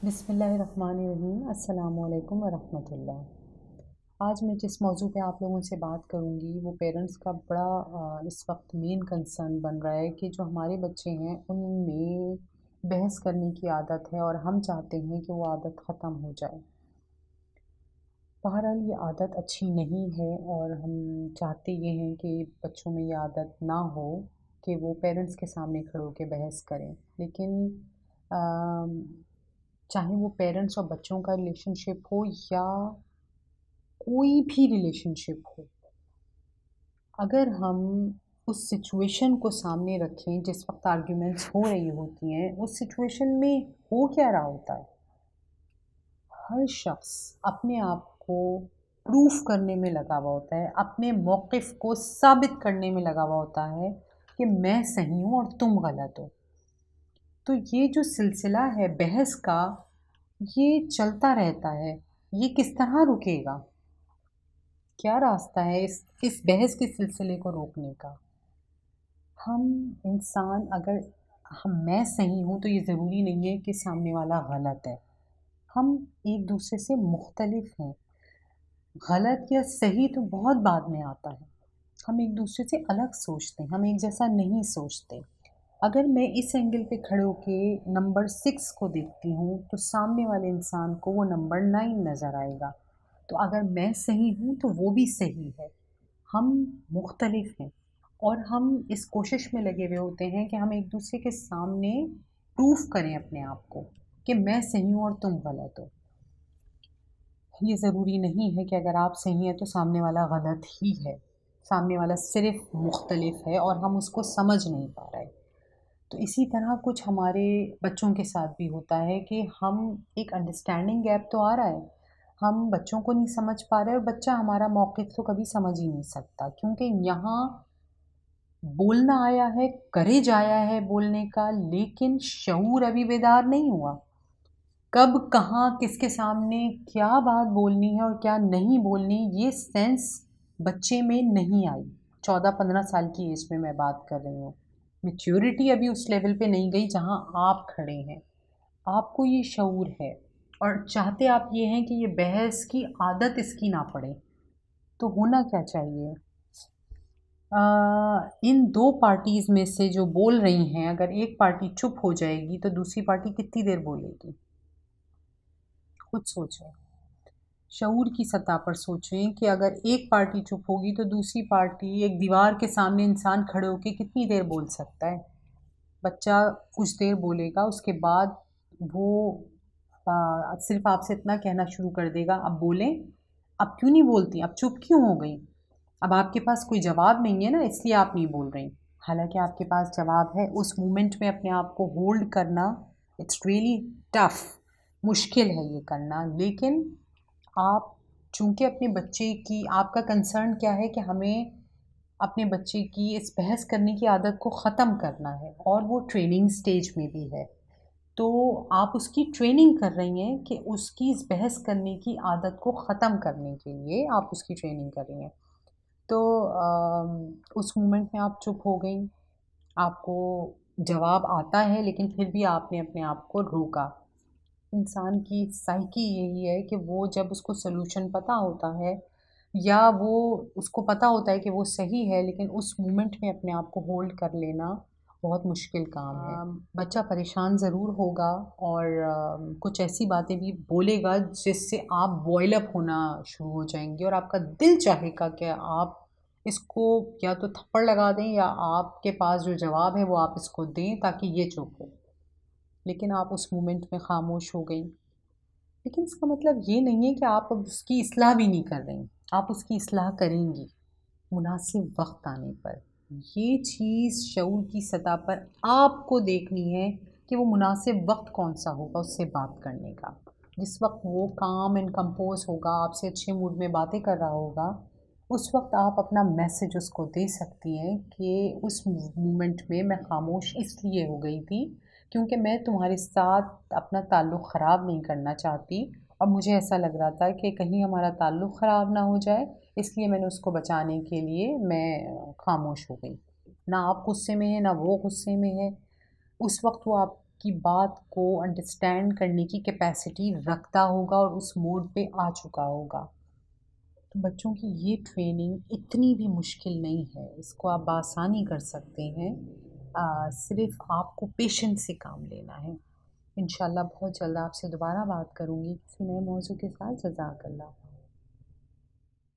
बिस्मिल्लाहिर्रहमानिर्रहीम। अस्सलामुअलैकुम वरहमतुल्लाह। आज मैं जिस मौजू पे आप लोगों से बात करूँगी वो पेरेंट्स का बड़ा इस वक्त मेन कंसर्न बन रहा है कि जो हमारे बच्चे हैं उनमें बहस करने की आदत है और हम चाहते हैं कि वो आदत ख़त्म हो जाए। बहरहाल ये आदत अच्छी नहीं है और हम चाहते ये हैं कि बच्चों में ये आदत ना हो कि वो पेरेंट्स के सामने खड़े होकर बहस करें। लेकिन अम, चाहे वो पेरेंट्स और बच्चों का रिलेशनशिप हो या कोई भी रिलेशनशिप हो, अगर हम उस सिचुएशन को सामने रखें जिस वक्त आर्ग्यूमेंट्स हो रही होती हैं, उस सिचुएशन में हो क्या रहा होता है, हर शख्स अपने आप को प्रूफ करने में लगा हुआ होता है, अपने मौक़िफ़ को साबित करने में लगा हुआ होता है कि मैं सही हूँ और तुम गलत हो। तो ये जो सिलसिला है बहस का, ये चलता रहता है। ये किस तरह रुकेगा? क्या रास्ता है इस बहस के सिलसिले को रोकने का? हम इंसान अगर हम मैं सही हूँ तो ये ज़रूरी नहीं है कि सामने वाला गलत है। हम एक दूसरे से मुख्तलिफ हैं। गलत या सही तो बहुत बाद में आता है। हम एक दूसरे से अलग सोचते हैं, हम एक जैसा नहीं सोचते। अगर मैं इस एंगल पे खड़े होके नंबर 6 को देखती हूँ तो सामने वाले इंसान को वो नंबर 9 नज़र आएगा। तो अगर मैं सही हूँ तो वो भी सही है। हम मुख्तलिफ हैं और हम इस कोशिश में लगे हुए होते हैं कि हम एक दूसरे के सामने प्रूफ करें अपने आप को कि मैं सही हूँ और तुम गलत हो। ये ज़रूरी नहीं है कि अगर आप सही हैं तो सामने वाला गलत ही है। सामने वाला सिर्फ़ मुख्तलिफ है और हम उसको समझ नहीं पा रहे। तो इसी तरह कुछ हमारे बच्चों के साथ भी होता है कि हम एक अंडरस्टैंडिंग गैप तो आ रहा है। हम बच्चों को नहीं समझ पा रहे और बच्चा हमारा मौक़िफ़ तो कभी समझ ही नहीं सकता, क्योंकि यहाँ बोलना आया है, करेज आया है बोलने का, लेकिन शऊर अभी बेदार नहीं हुआ। कब, कहाँ, किसके सामने क्या बात बोलनी है और क्या नहीं बोलनी, ये सेंस बच्चे में नहीं आई। 14-15 साल की एज में मैं बात कर रही हूँ। मैच्योरिटी अभी उस लेवल पे नहीं गई जहाँ आप खड़े हैं। आपको ये शऊर है और चाहते आप ये हैं कि ये बहस की आदत इसकी ना पड़े। तो होना क्या चाहिए? इन 2 पार्टीज़ में से जो बोल रही हैं, अगर एक पार्टी चुप हो जाएगी तो दूसरी पार्टी कितनी देर बोलेगी? खुद सोचें। शऊर की सतह पर सोचें कि अगर एक पार्टी चुप होगी तो दूसरी पार्टी, एक दीवार के सामने इंसान खड़े होके कितनी देर बोल सकता है? बच्चा कुछ देर बोलेगा, उसके बाद वो सिर्फ़ आपसे इतना कहना शुरू कर देगा, अब बोलें, अब क्यों नहीं बोलती, अब चुप क्यों हो गई? अब आपके पास कोई जवाब नहीं है ना, इसलिए आप नहीं बोल रही। हालांकि आपके पास जवाब है। उस मोमेंट में अपने आप को होल्ड करना, इट्स रियली टफ, मुश्किल है ये करना। लेकिन आप चूंकि अपने बच्चे की, आपका कंसर्न क्या है कि हमें अपने बच्चे की इस बहस करने की आदत को ख़त्म करना है और वो ट्रेनिंग स्टेज में भी है। तो आप उसकी ट्रेनिंग कर रही हैं कि उसकी इस बहस करने की आदत को ख़त्म करने के लिए आप उसकी ट्रेनिंग कर रही हैं। तो उस मोमेंट में आप चुप हो गई, आपको जवाब आता है लेकिन फिर भी आपने अपने आप को रोका। इंसान की साइकी यही है कि वो जब उसको सॉल्यूशन पता होता है या वो उसको पता होता है कि वो सही है, लेकिन उस मोमेंट में अपने आप को होल्ड कर लेना बहुत मुश्किल काम है। बच्चा परेशान ज़रूर होगा और कुछ ऐसी बातें भी बोलेगा जिससे आप बॉयल अप होना शुरू हो जाएंगे और आपका दिल चाहेगा कि आप इसको या तो थप्पड़ लगा दें या आपके पास जो जवाब है वो आप इसको दें ताकि ये चुप हो। लेकिन आप उस मोमेंट में ख़ामोश हो गई। लेकिन इसका मतलब ये नहीं है कि आप अब उसकी इस्लाह भी नहीं कर रही। आप उसकी इस्लाह करेंगी, मुनासिब वक़्त आने पर। ये चीज़ शऊर की सतह पर आपको देखनी है कि वो मुनासिब वक़्त कौन-सा होगा उससे बात करने का। जिस वक़्त वो काम एंड कंपोज़ होगा, आपसे अच्छे मूड में बातें कर रहा होगा, उस वक़्त आप अपना मैसेज उसको दे सकती हैं कि उस मोमेंट में मैं ख़ामोश इसलिए हो गई थी क्योंकि मैं तुम्हारे साथ अपना ताल्लुक़ ख़राब नहीं करना चाहती और मुझे ऐसा लग रहा था कि कहीं हमारा ताल्लुक़ ख़राब ना हो जाए, इसलिए मैंने उसको बचाने के लिए मैं ख़ामोश हो गई। ना आप गुस्से में हैं, ना वो गुस्से में है। उस वक़्त वो आप की बात को अंडरस्टैंड करने की कैपेसिटी रखता होगा और उस मोड पे आ चुका होगा। तो बच्चों की ये ट्रेनिंग इतनी भी मुश्किल नहीं है, इसको आप बआसानी कर सकते हैं। सिर्फ़ आपको पेशेंस से काम लेना है। इंशाल्लाह बहुत जल्द आपसे दोबारा बात करूँगी किसी नए मौज़ू के साथ। जज़ाकल्लाह।